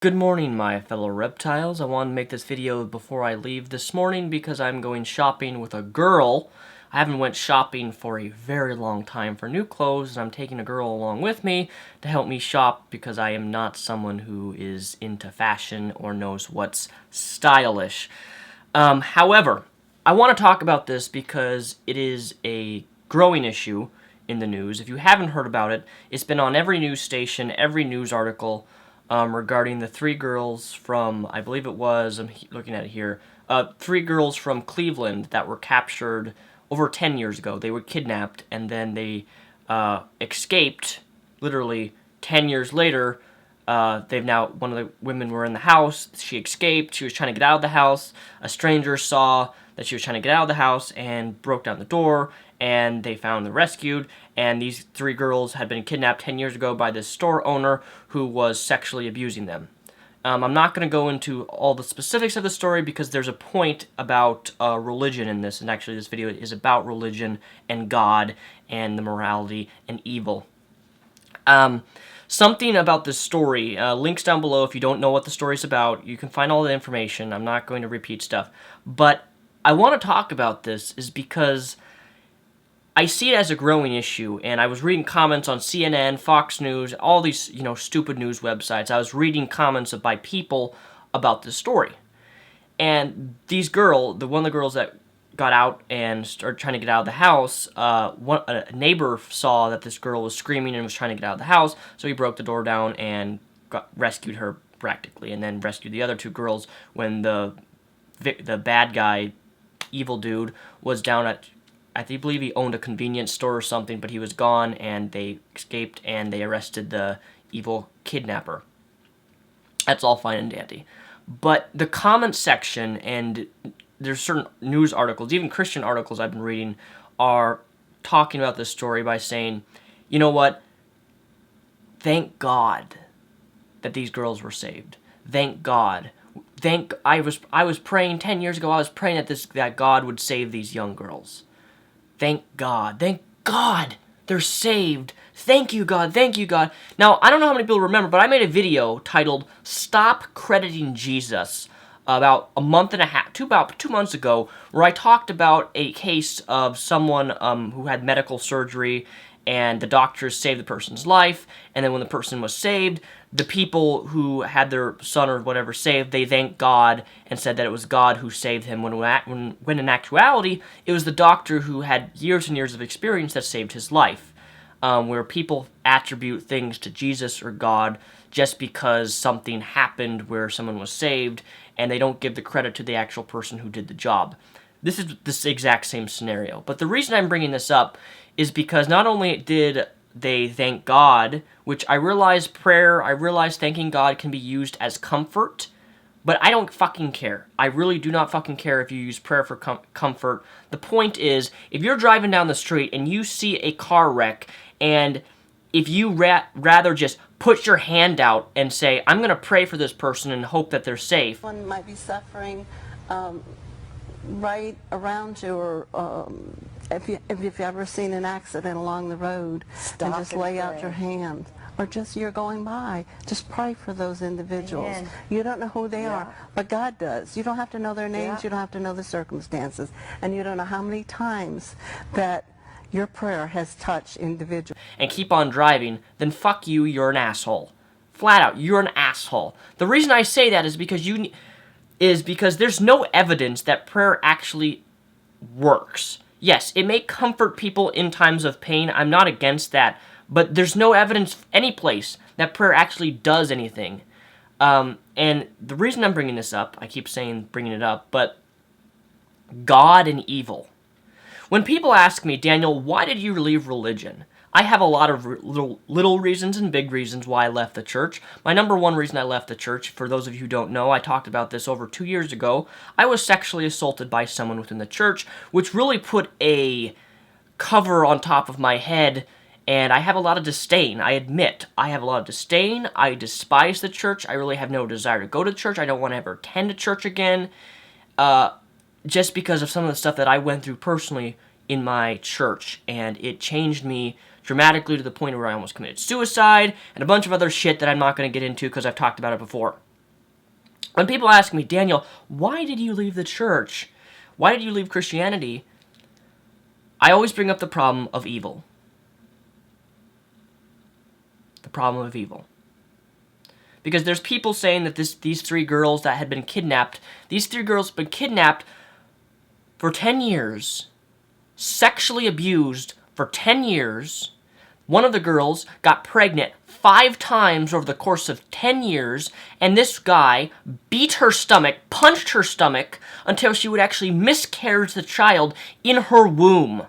Good morning, my fellow reptiles. I wanted to make this video before I leave this morning because I'm going shopping with a girl. I haven't went shopping for a very long time for new clothes, and I'm taking a girl along with me to help me shop because I am not someone who is into fashion or knows what's stylish. However, I want to talk about this because it is a growing issue in the news. If you haven't heard about it, it's been on every news station, every news article, regarding the three girls from, I believe it was, I'm looking at it here, three girls from Cleveland that were captured over 10 years ago. They were kidnapped, and then they escaped, literally 10 years later. One of the women were in the house, she escaped, she was trying to get out of the house, a stranger saw that she was trying to get out of the house and broke down the door, and they found and rescued, and these three girls had been kidnapped 10 years ago by this store owner who was sexually abusing them. I'm not going to go into all the specifics of the story because there's a point about religion in this, and actually this video is about religion and God and the morality and evil. Something about this story, links down below if you don't know what the story's about. You can find all the information. I'm not going to repeat stuff. But I want to talk about this is because I see it as a growing issue, and I was reading comments on CNN, Fox News, all these, stupid news websites. I was reading comments by people about this story. And one of the girls that got out and started trying to get out of the house, a neighbor saw that this girl was screaming and was trying to get out of the house, so he broke the door down and rescued her practically, and then rescued the other two girls when the bad guy, evil dude, was down at, I believe he owned a convenience store or something, but he was gone, and they escaped, and they arrested the evil kidnapper. That's all fine and dandy. But the comment section, and there's certain news articles, even Christian articles I've been reading, are talking about this story by saying, you know what, thank God that these girls were saved. Thank God. I was praying 10 years ago, I was praying that God would save these young girls. Thank God. Thank God they're saved. Thank you, God. Thank you, God. Now, I don't know how many people remember, but I made a video titled Stop Crediting Jesus about a month and a half, about 2 months ago, where I talked about a case of someone who had medical surgery, and the doctors saved the person's life, and then when the person was saved, the people who had their son or whatever saved, they thanked God and said that it was God who saved him, when in actuality, it was the doctor who had years and years of experience that saved his life. Where people attribute things to Jesus or God just because something happened where someone was saved, and they don't give the credit to the actual person who did the job. This is this exact same scenario. But the reason I'm bringing this up is because not only did they thank God, which I realize thanking God can be used as comfort, but I don't fucking care. I really do not fucking care if you use prayer for comfort. The point is, if you're driving down the street and you see a car wreck, and if you rather just put your hand out and say, I'm going to pray for this person and hope that they're safe. One might be suffering right around you, or if you've ever seen an accident along the road, and just lay out your hand. Or just you're going by, just pray for those individuals. Amen. You don't know who they are, but God does. You don't have to know their names, you don't have to know the circumstances, and you don't know how many times that your prayer has touched individuals. And keep on driving, then fuck you, you're an asshole. Flat out, you're an asshole. The reason I say that is because there's no evidence that prayer actually works. Yes, it may comfort people in times of pain, I'm not against that, but there's no evidence any place that prayer actually does anything. And the reason I'm bringing this up, I keep saying bringing it up, but God and evil. When people ask me, Daniel, why did you leave religion? I have a lot of little reasons and big reasons why I left the church. My number one reason I left the church, for those of you who don't know, I talked about this over 2 years ago. I was sexually assaulted by someone within the church, which really put a cover on top of my head, and I have a lot of disdain. I admit, I have a lot of disdain. I despise the church. I really have no desire to go to church. I don't want to ever attend a church again. Just because of some of the stuff that I went through personally in my church, and it changed me dramatically to the point where I almost committed suicide, and a bunch of other shit that I'm not going to get into because I've talked about it before. When people ask me, Daniel, why did you leave the church? Why did you leave Christianity? I always bring up the problem of evil. The problem of evil. Because there's people saying that these 3 girls that had been kidnapped, these 3 girls have been kidnapped for 10 years, sexually abused for 10 years. One of the girls got pregnant 5 times over the course of 10 years, and this guy beat her stomach, punched her stomach, until she would actually miscarry the child in her womb.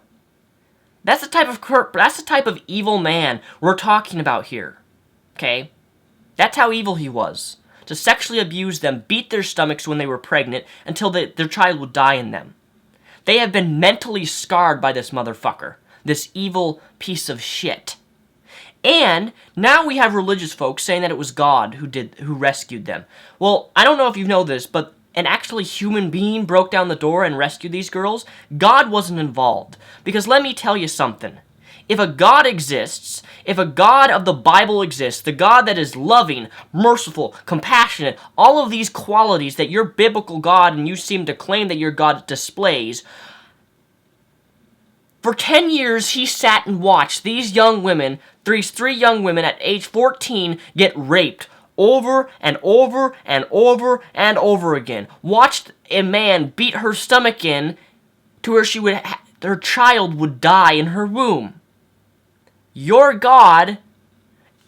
That's the type of evil man we're talking about here. Okay? That's how evil he was. To sexually abuse them, beat their stomachs when they were pregnant, until their child would die in them. They have been mentally scarred by this motherfucker. This evil piece of shit. And now we have religious folks saying that it was God who rescued them. Well, I don't know if you know this, but an actually human being broke down the door and rescued these girls. God wasn't involved. Because let me tell you something. If a God exists, if a God of the Bible exists, the God that is loving, merciful, compassionate, all of these qualities that your biblical God and you seem to claim that your God displays, for 10 years he sat and watched these young women, these 3 young women at age 14, get raped over and over and over and over again. Watched a man beat her stomach in to where her child would die in her womb. Your God,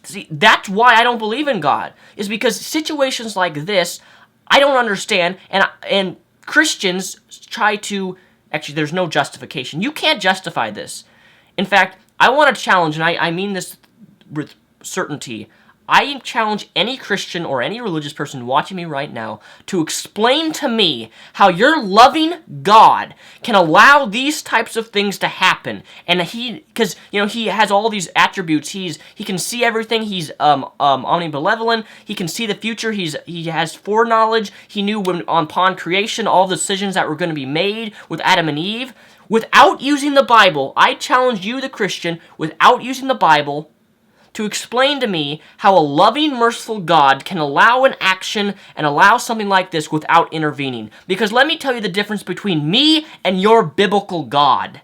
see, that's why I don't believe in God, is because situations like this, I don't understand, and Christians try to, actually, there's no justification. You can't justify this. In fact, I want to challenge, and I mean this with certainty, I challenge any Christian or any religious person watching me right now to explain to me how your loving God can allow these types of things to happen. And because he has all these attributes. He can see everything. He's omnibenevolent. He can see the future. He has foreknowledge. He knew upon creation all the decisions that were going to be made with Adam and Eve. Without using the Bible, I challenge you, the Christian, without using the Bible, to explain to me how a loving, merciful God can allow an action and allow something like this without intervening. Because let me tell you the difference between me and your biblical God.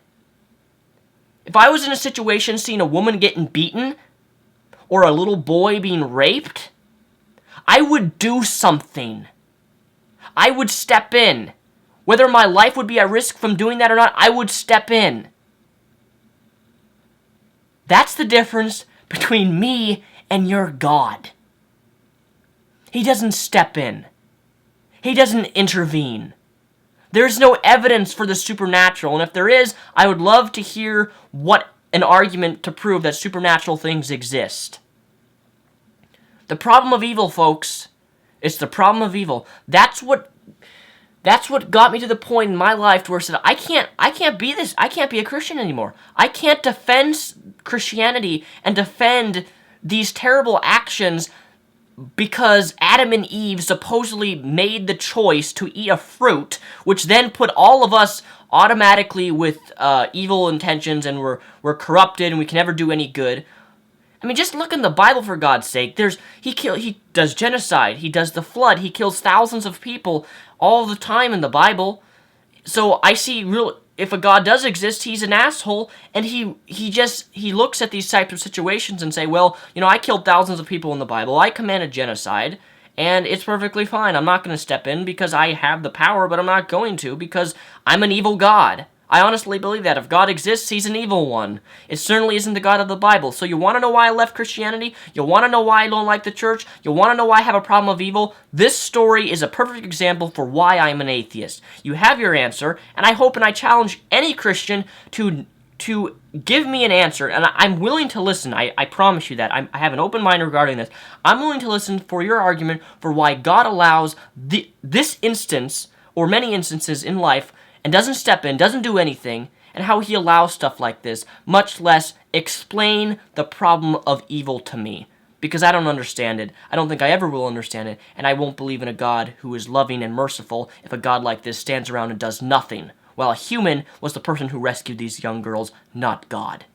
If I was in a situation seeing a woman getting beaten, or a little boy being raped, I would do something. I would step in. Whether my life would be at risk from doing that or not, I would step in. That's the difference between me and your God. He doesn't step in. He doesn't intervene. There's no evidence for the supernatural, and if there is, I would love to hear what an argument to prove that supernatural things exist. The problem of evil, folks, it's the problem of evil. That's what got me to the point in my life where I said, I can't be this. I can't be a Christian anymore. I can't defend Christianity and defend these terrible actions because Adam and Eve supposedly made the choice to eat a fruit, which then put all of us automatically with evil intentions, and we're corrupted and we can never do any good. I mean, just look in the Bible, for God's sake. He does genocide. He does the flood. He kills thousands of people all the time in the Bible. So I see if a God does exist, he's an asshole, and he looks at these types of situations and say, well, I killed thousands of people in the Bible. I commanded genocide, and it's perfectly fine. I'm not going to step in because I have the power, but I'm not going to because I'm an evil God. I honestly believe that. If God exists, he's an evil one. It certainly isn't the God of the Bible. So you want to know why I left Christianity? You want to know why I don't like the church? You want to know why I have a problem of evil? This story is a perfect example for why I'm an atheist. You have your answer, and I hope and I challenge any Christian to give me an answer, and I'm willing to listen. I promise you that. I have an open mind regarding this. I'm willing to listen for your argument for why God allows this instance, or many instances in life, and doesn't step in, doesn't do anything, and how he allows stuff like this, much less explain the problem of evil to me. Because I don't understand it. I don't think I ever will understand it, and I won't believe in a God who is loving and merciful if a God like this stands around and does nothing, while a human was the person who rescued these young girls, not God.